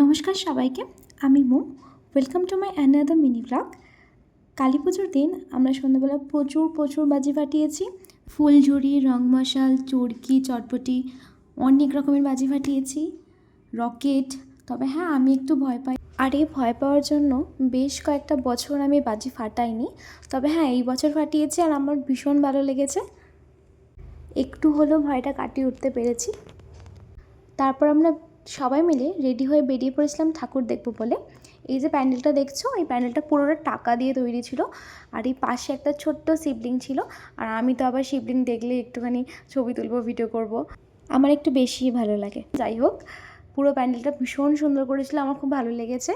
নমস্কার সবাইকে, আমি Mo. Welcome to my another mini blog. Kali পুজোর দিন আমরা সন্ধ্যাবেলা প্রচুর বাজি ফাটিয়েছি। ফুলঝুরি, রং মশাল, চরকি, চটপটি, অনেক রকমের বাজি ফাটিয়েছি, রকেট। তবে হ্যাঁ, আমি একটু ভয় পাই, আর এই ভয় পাওয়ার জন্য বেশ কয়েকটা বছর আমি বাজি ফাটাইনি। তবে হ্যাঁ, এই বছর ফাটিয়েছি আর আমার ভীষণ ভালো লেগেছে। একটু হলেও ভয়টা কাটিয়ে উঠতে পেরেছি। তারপর আমরা সবাই মিলে রেডি হয়ে বেরিয়ে পড়েছিলাম ঠাকুর দেখবো বলে। এই যে প্যান্ডেলটা দেখছো, এই প্যান্ডেলটা পুরোটা টাকা দিয়ে তৈরি ছিল, আর এই পাশে একটা ছোট্ট শিবলিং ছিল। আর আমি তো আবার শিবলিং দেখলে একটুখানি ছবি তুলবো, ভিডিও করব, আমার একটু বেশিই ভালো লাগে। যাই হোক, পুরো প্যান্ডেলটা ভীষণ সুন্দর করেছিল, আমার খুব ভালো লেগেছে।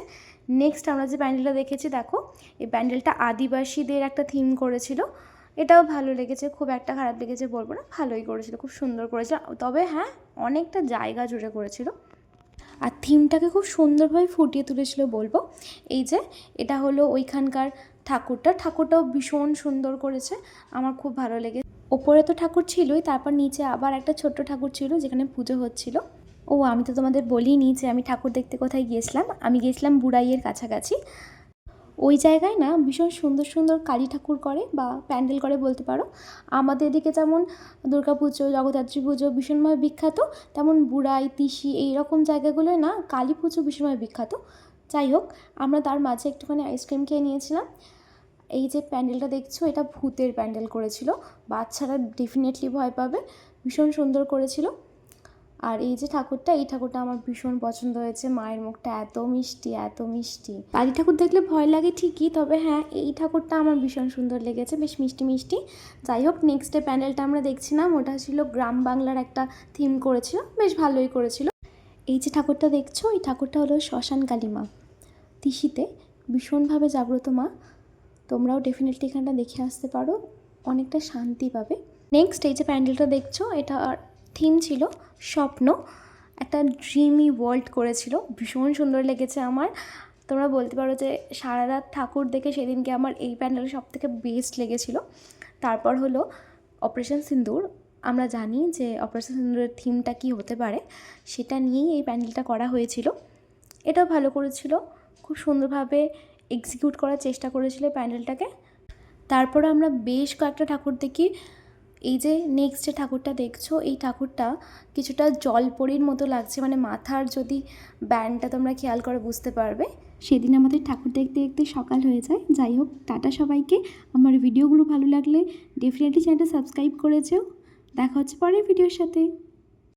নেক্সট আমরা যে প্যান্ডেলটা দেখেছি, দেখো এই প্যান্ডেলটা আদিবাসীদের একটা থিম করেছিল। এটাও ভালো লেগেছে, খুব একটা খারাপ লেগেছে বলবো না, ভালোই করেছিল, খুব সুন্দর করেছিল। তবে হ্যাঁ, অনেকটা জায়গা জুড়ে করেছিল, আর থিমটাকে খুব সুন্দরভাবে ফুটিয়ে তুলেছিল বলবো। এই যে এটা হলো ওইখানকার ঠাকুরটাও ভীষণ সুন্দর করেছে, আমার খুব ভালো লেগেছে। ওপরে তো ঠাকুর ছিলই, তারপর নিচে আবার একটা ছোট্ট ঠাকুর ছিল যেখানে পুজো হচ্ছিল। ও, আমি তো তোমাদের বলিনি যে আমি ঠাকুর দেখতে কোথায় গিয়েছিলাম। আমি গিয়েছিলাম বুড়াইয়ের কাছাকাছি। ওই জায়গায় না ভীষণ সুন্দর কালী ঠাকুর করে বা প্যান্ডেল করে বলতে পারো। আমাদের এদিকে যেমন দুর্গা পুজো, জগদ্ধাত্রী পুজো ভীষণভাবে বিখ্যাত, তেমন বুড়াই, তিসি এইরকম জায়গাগুলোয় না কালী পুজো ভীষণভাবে বিখ্যাত। যাই হোক, আমরা তার মাঝে একটুখানি আইসক্রিম খেয়ে নিয়েছিলাম। এই যে প্যান্ডেলটা দেখছো, এটা ভূতের প্যান্ডেল করেছিল, বাচ্চারা ডেফিনেটলি ভয় পাবে, ভীষণ সুন্দর করেছিল। আর এই যে এই ঠাকুরটা আমার ভীষণ পছন্দ হয়েছে। মায়ের মুখটা এত মিষ্টি। কালী ঠাকুর দেখলে ভয় লাগে ঠিকই, তবে হ্যাঁ, এই ঠাকুরটা আমার ভীষণ সুন্দর লেগেছে, বেশ মিষ্টি। যাই হোক, নেক্সট ডে প্যান্ডেলটা আমরা দেখছিলাম, ওটা ছিল গ্রাম বাংলার একটা থিম করেছিল, বেশ ভালোই করেছিল। এই যে ঠাকুরটা দেখছো, এই ঠাকুরটা হলো শ্মশান কালী মা, তিসিতে ভীষণভাবে জাগ্রত মা। তোমরাও ডেফিনেটলি এখানটা দেখে আসতে পারো, অনেকটা শান্তি পাবে। নেক্সট এই যে প্যান্ডেলটা দেখছো, এটা থিম ছিল স্বপ্ন, একটা ড্রিমি ওয়ার্ল্ড করেছিল, ভীষণ সুন্দর লেগেছে আমার। তোমরা বলতে পারো যে সারা রাত ঠাকুর দেখে সেদিনকে আমার এই প্যান্ডেল সবথেকে বেস্ট লেগেছিল। তারপর হলো অপারেশন সিন্দুর। আমরা জানি যে অপারেশন সিন্দুরের থিমটা কী হতে পারে, সেটা নিয়েই এই প্যান্ডেলটা করা হয়েছিল। এটাও ভালো করেছিল, খুব সুন্দরভাবে এক্সিকিউট করার চেষ্টা করেছিল প্যান্ডেলটাকে। তারপর আমরা বেশ কয়েকটা ঠাকুর দেখি। এই যে নেক্সট যে ঠাকুরটা দেখছো, এই ঠাকুরটা কিছুটা জলপরীর মতো লাগছে, মানে মাথার যদি ব্যান্ডটা তোমরা খেয়াল করে বুঝতে পারবে। সেদিন আমাদের ঠাকুর দেখতে দেখতে সকাল হয়ে যায়। যাই হোক, টাটা সবাইকে। আমার ভিডিওগুলো ভালো লাগলে ডেফিনেটলি চ্যানেলটা সাবস্ক্রাইব করে যেও। দেখা হচ্ছে পরের ভিডিওর সাথে।